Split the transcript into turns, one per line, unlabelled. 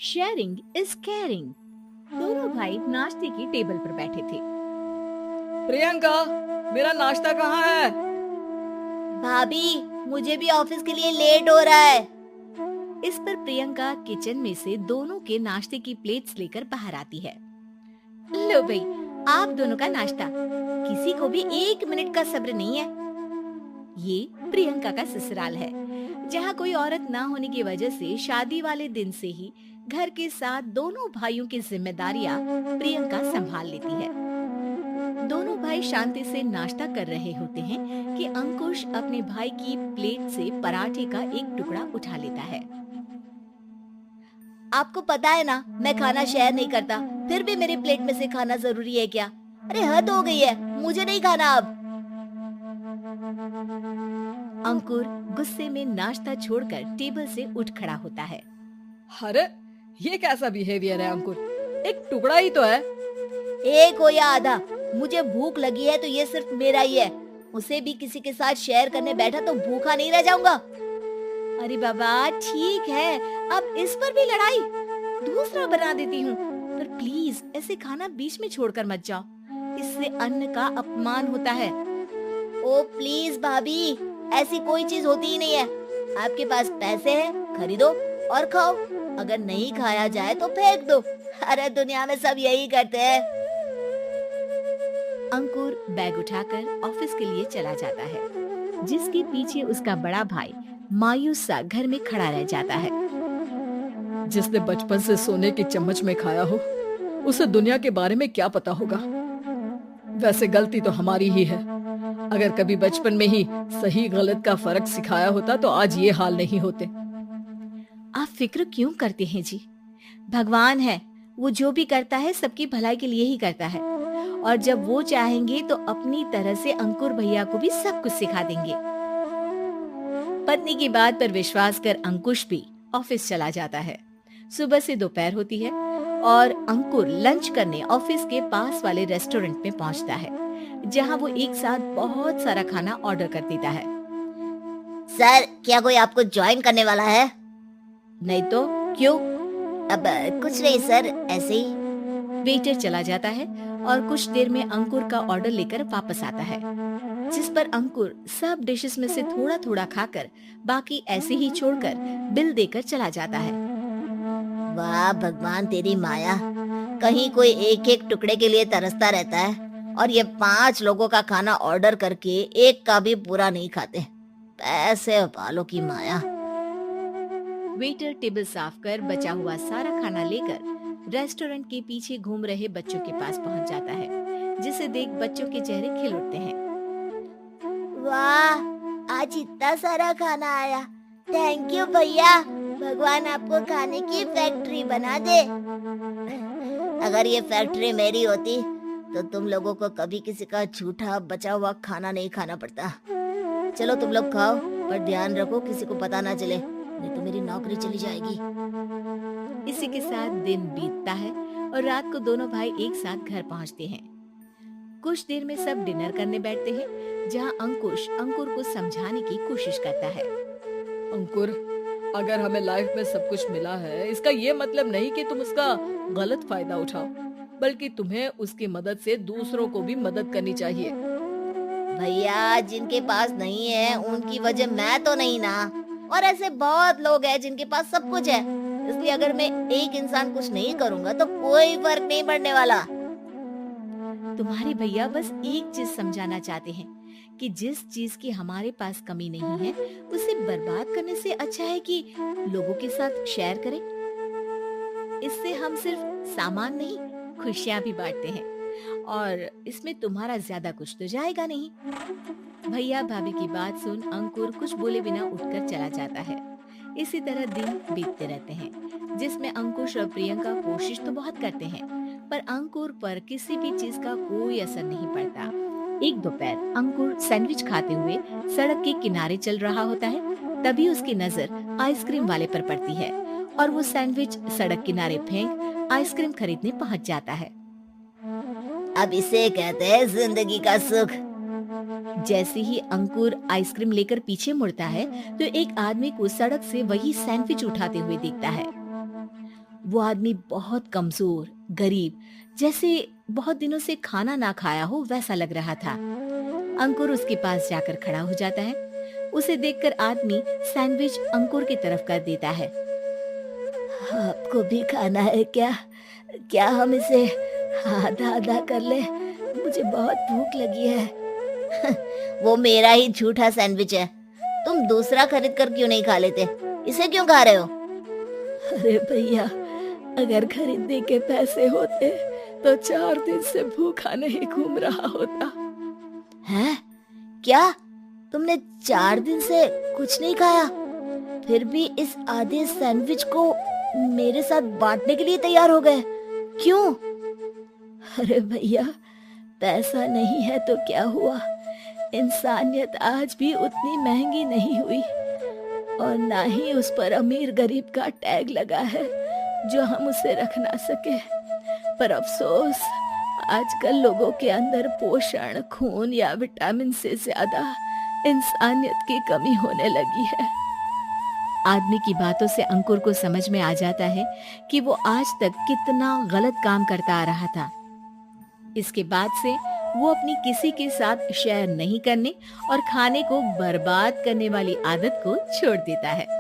Sharing is caring. दोनों भाई नाश्ते की टेबल पर बैठे थे।
प्रियंका, मेरा नाश्ता कहाँ है?
भाभी, मुझे भी ऑफिस के लिए लेट हो रहा है।
इस पर प्रियंका किचन में से दोनों के नाश्ते की प्लेट्स लेकर बाहर आती है। लो भाई, आप दोनों का नाश्ता। किसी को भी 1 मिनट का सब्र नहीं है। ये प्रियंका का ससुराल है, जहाँ कोई औरत ना होने की वजह से शादी वाले दिन से ही घर के साथ दोनों भाइयों की जिम्मेदारियां प्रियंका संभाल लेती है। दोनों भाई शांति से नाश्ता कर रहे होते हैं कि अंकुश अपने भाई की प्लेट से पराठे का एक टुकड़ा उठा लेता है।
आपको पता है ना, मैं खाना शेयर नहीं करता, फिर भी मेरी प्लेट में से खाना जरूरी है क्या? अरे हद हो गई है, मुझे नहीं खाना अब।
अंकुर गुस्से में नाश्ता छोड़कर टेबल से उठ खड़ा होता है।
अरे ये कैसा बिहेवियर है अंकुर? एक टुकड़ा ही तो है।
एक हो या आधा, मुझे भूख लगी है तो ये सिर्फ मेरा ही है। उसे भी किसी के साथ शेयर करने बैठा तो भूखा नहीं रह जाऊंगा।
अरे बाबा ठीक है, अब इस पर भी लड़ाई। दूसरा बना देती हूँ, पर प्लीज ऐसे खाना बीच में छोड़कर मत जाओ। इससे अन्न का अपमान होता है।
ओ प्लीज भाभी, ऐसी कोई चीज होती ही नहीं है। आपके पास पैसे हैं, खरीदो और खाओ। अगर नहीं खाया जाए तो फेंक दो। अरे दुनिया में सब यही करते हैं।
अंकुर बैग उठाकर ऑफिस के लिए चला जाता है, जिसके पीछे उसका बड़ा भाई मायूस सा घर में खड़ा रह जाता है।
जिसने बचपन से सोने की चम्मच में खाया हो, उसे दुनिया के बारे में क्या पता होगा। वैसे गलती तो हमारी ही है। अगर कभी बचपन में ही सही गलत का फर्क सिखाया होता तो आज ये हाल नहीं होते।
आप फिक्र क्यों करते हैं जी? भगवान है, वो जो भी करता है सबकी भलाई के लिए ही करता है। और जब वो चाहेंगे तो अपनी तरह से अंकुर भैया को भी सब कुछ सिखा देंगे। पत्नी की बात पर विश्वास कर अंकुश भी ऑफिस चला जाता है। सुबह से दोपहर होती है और अंकुर लंच करने ऑफिस के पास वाले रेस्टोरेंट में पहुंचता है, जहां वो एक साथ बहुत सारा खाना ऑर्डर कर देता है।
सर, क्या कोई आपको ज्वाइन करने वाला है?
नहीं तो क्यों?
अब कुछ नहीं सर, ऐसे ही।
वेटर चला जाता है और कुछ देर में अंकुर का ऑर्डर लेकर वापस आता है, जिस पर अंकुर सब डिशेस में से थोड़ा थोड़ा खाकर बाकी ऐसे ही छोड़कर बिल देकर चला जाता है।
वाह भगवान, तेरी माया। कहीं कोई एक एक टुकड़े के लिए तरसता रहता है और ये 5 लोगों का खाना ऑर्डर करके एक का भी पूरा नहीं खाते। पैसे वालों की माया।
वेटर टेबल साफ कर बचा हुआ सारा खाना लेकर रेस्टोरेंट के पीछे घूम रहे बच्चों के पास पहुंच जाता है, जिसे देख बच्चों के चेहरे खिल उठते हैं।
वाह, आज इतना सारा खाना आया। थैंक यू भैया, भगवान आपको खाने की फैक्ट्री बना दे। अगर ये फैक्ट्री मेरी होती तो तुम लोगों को कभी किसी का झूठा बचा हुआ खाना नहीं खाना पड़ता। चलो तुम लोग खाओ, पर ध्यान रखो किसी को पता ना चले, नहीं तो मेरी नौकरी चली जाएगी।
इसी के साथ दिन बीतता है और रात को दोनों भाई एक साथ घर पहुंचते हैं। कुछ देर में सब डिनर करने बैठते हैं, जहां अंकुश अंकुर को समझाने की कोशिश करता है।
अंकुर, अगर हमें लाइफ में सब कुछ मिला है, इसका ये मतलब नहीं कि तुम उसका गलत फायदा उठाओ, बल्कि तुम्हें उसकी मदद से दूसरों को भी मदद करनी चाहिए।
भैया, जिनके पास नहीं है उनकी वजह मैं तो नहीं ना। और ऐसे बहुत लोग हैं जिनके पास सब कुछ है। इसलिए अगर मैं एक इंसान कुछ नहीं करूंगा तो कोई फर्क नहीं पड़ने वाला।
तुम्हारे भैया बस एक चीज समझाना चाहते हैं कि जिस चीज की हमारे पास कमी नहीं है, उसे बर्बाद करने से अच्छा है कि लोगों के साथ शेयर करें। इससे हम सिर्फ सामान नहीं, खुशियां भी बांटते हैं, और इसमें तुम्हारा ज्यादा कुछ तो जाएगा नहीं। भैया भाभी की बात सुन अंकुर कुछ बोले बिना उठकर चला जाता है। इसी तरह दिन बीतते रहते हैं, जिसमें अंकुश और प्रियंका कोशिश तो बहुत करते हैं, पर अंकुर पर किसी भी चीज का कोई असर नहीं पड़ता। एक दोपहर अंकुर सैंडविच खाते हुए सड़क के किनारे चल रहा होता है। तभी उसकी नजर आइसक्रीम वाले पर पड़ती है और वो सैंडविच सड़क किनारे फेंक आइसक्रीम खरीदने पहुंच जाता है।
अब इसे कहते हैं जिंदगी का सुख।
जैसे ही अंकुर आइसक्रीम लेकर पीछे मुड़ता है तो एक आदमी को सड़क से वही सैंडविच उठाते हुए दिखता है। वो आदमी बहुत कमजोर, गरीब, जैसे बहुत दिनों से खाना ना खाया हो वैसा लग रहा था। अंकुर उसके पास जाकर खड़ा हो जाता है। उसे देखकर आदमी सैंडविच अंकुर की तरफ कर देता है।
आपको भी खाना है क्या? क्या हम इसे आधा आधा कर ले? मुझे बहुत भूख लगी है। वो मेरा ही झूठा सैंडविच है। तुम दूसरा खरीद कर क्यों नहीं खा लेते? इसे क्यों खा रहे हो?
अरे भैया, अगर खरीदने के पैसे होते तो 4 दिन से भूखा नहीं घूम रहा होता।
हैं? क्या तुमने 4 दिन से कुछ नहीं खाया, फिर भी इस आधे सैंडविच को मेरे साथ बांटने के लिए तैयार हो गए? क्यों?
अरे भैया, पैसा नहीं है तो क्या हुआ, इंसानियत आज भी उतनी महंगी नहीं हुई और ना ही उस पर अमीर गरीब का टैग लगा है जो हम उसे रख ना सके। पर अफसोस, आजकल लोगों के अंदर पोषण, खून या विटामिन से ज्यादा इंसानियत की कमी होने लगी है।
आदमी की बातों से अंकुर को समझ में आ जाता है कि वो आज तक कितना गलत काम करता आ रहा था। इसके बाद से वो अपनी किसी के साथ शेयर नहीं करने और खाने को बर्बाद करने वाली आदत को छोड़ देता है।